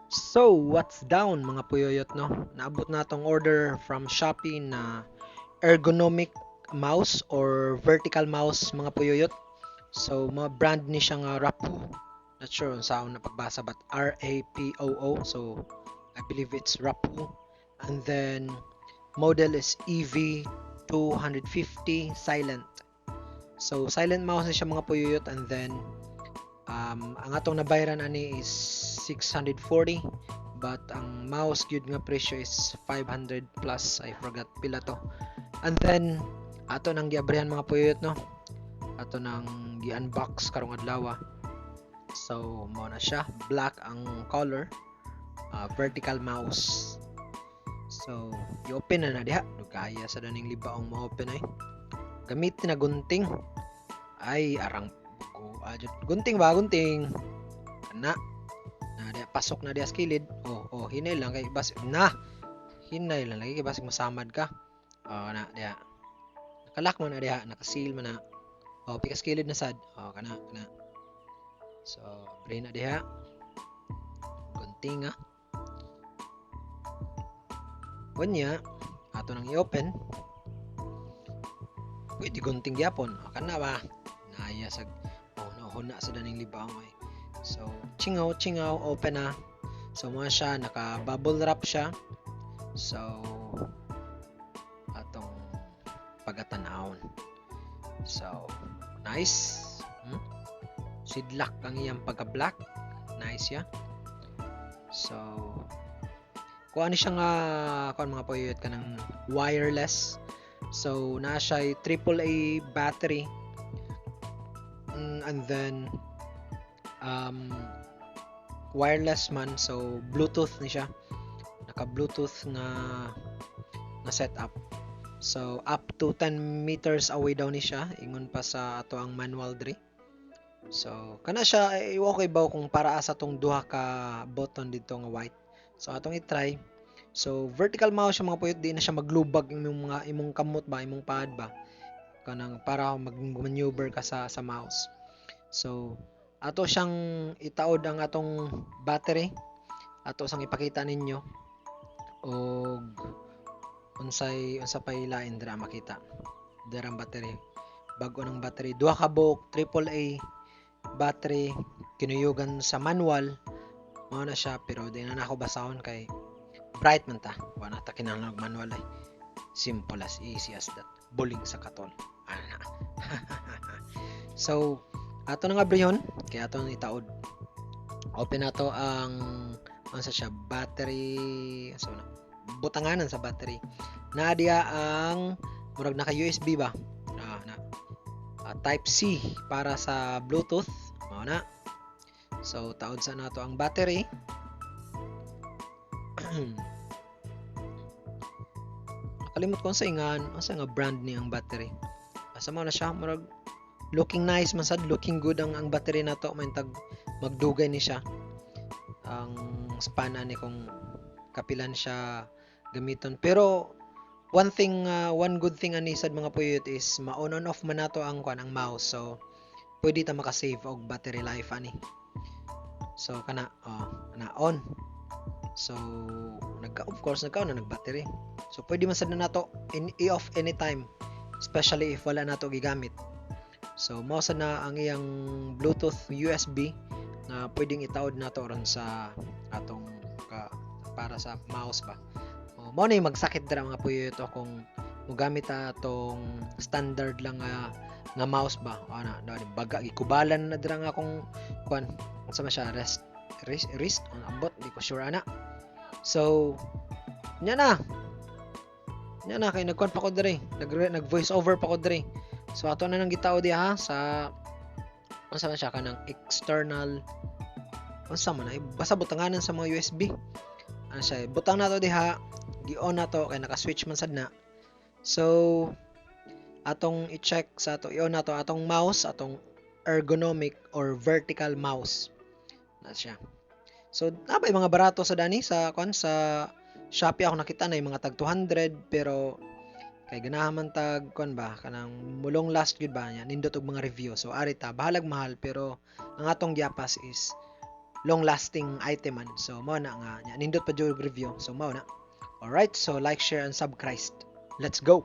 So, what's down mga puyoyot no? Naabot na tong order from Shopee na ergonomic mouse or vertical mouse mga puyoyot. So, mga brand ni siya nga Rapoo. Not sure kung saan na pagbasa but Rapoo. So, I believe it's Rapoo. And then model is EV250 silent. So, silent mouse na siya mga puyuyot and then ang atong nabayaran ani is 640 but ang mouse gyud nga presyo is 500 plus. I forgot pila to. And then ato nang giabrihan mga puyuyot no. Ato nang gi-unbox karong adlaw. So mo na siya, black ang color, vertical mouse. So i-open na diha. Kaya sa daning libaong ma-open ay. Gamitin na gunting. Ay arang gunting ba gunting. Na dia pasok na dia sa kilid. Hinay lang kay bas na. Hinay lang lagi kay basig masamad ka. Na dia. Nakalak man na dia, nakaseal man na. Pikas kilid na sad. Kana. So, brain na diha. Gunting Kunya, ato nang i-open. Pwede gunting gyapon. Kana ba? Naya sa huna sa daning libaw ay. So, chingaw, open na. So, mo siya, naka-bubble wrap siya. So, atong pagatanawon. So, nice. Sidlak ang iyang pagka-black. Nice ya. So, kuha ni siya nga kuan mga puyot ka ng wireless. So, naa siya AAA battery. And then wireless man, so Bluetooth ni siya. Naka-Bluetooth na setup. So, up to 10 meters away daw ni siya. Ingon pa sa ato ang manual diri. So, kana siya, okay ba kung para asa tong duha ka button dito nga white. So, atong i-try. So, vertical mouse siya mga puyot, di na siya maglubag imong kamot ba, imong pad ba. Kanang para mag-maneuver ka sa mouse. So, ato siyang itaod ang atong battery. Ato sang ipakita ninyo. Og unsa pay lain dira makita. Dira ang battery. Bago ng battery, duha ka buok AAA battery kinuyugan sa manual. Mao na siya pero di na ako basahon kay bright man ta. Wala ta kinahanglan manual ay. Simple as easy as that. Buling sa katol. Ana. So, ato nga brihon kay ato itaod. Open nato ang sa siya battery. So, butanganan sa battery. Naa diya ang murag naka USB ba? Type C para sa Bluetooth. Mao na. So, taod sa nato ang battery. Kalimot ko sa nga brand ni ang battery. Asa mo na siya, murag looking nice man sad, looking good ang battery nato, may tag magdugay ni siya. Ang span ani kung kapilan siya gamiton. Pero one good thing ani sad mga puyot is ma-on and off man nato ang mouse. So pwede ta maka-save og battery life ani. So kana na on. So of course nagkaon na nag-battery. So pwede man sad na nato i-off anytime, especially if wala nato gigamit. So mao sad na ang iyang Bluetooth USB na pwedeng itaod nato ron sa atong para sa mouse ba. Mao na magsakit dira mga puyo ito kung mogamit atong standard lang nga mouse ba. Ana, baga gikubalan na dira nga kung kuan unsa man siya wrist ang ambot di ko sure ana. So nya na kay nagkuan pa ko diri, nag voice over pa ko diri. So ato na nang gitao diha sa unsa man siya kanang external unsa man ay basta butanganan sa mga USB. Ano siya, butang nato diha, gi-on nato kay naka-switch man sad na. So atong i-check sa ato i-on nato atong mouse, atong ergonomic or vertical mouse. Na siya. So napay mga barato sa dani sa Shopee ako nakita na yung mga tag 200 pero kay ganahan man tag ba kanang mulong last gud ba niya nindot og mga review. So ari ta bahalag mahal pero ang atong giapas is long lasting item man. So mao na nga nindot pa jud review. So mao na. Alright, so like, share and subscribe. Let's go.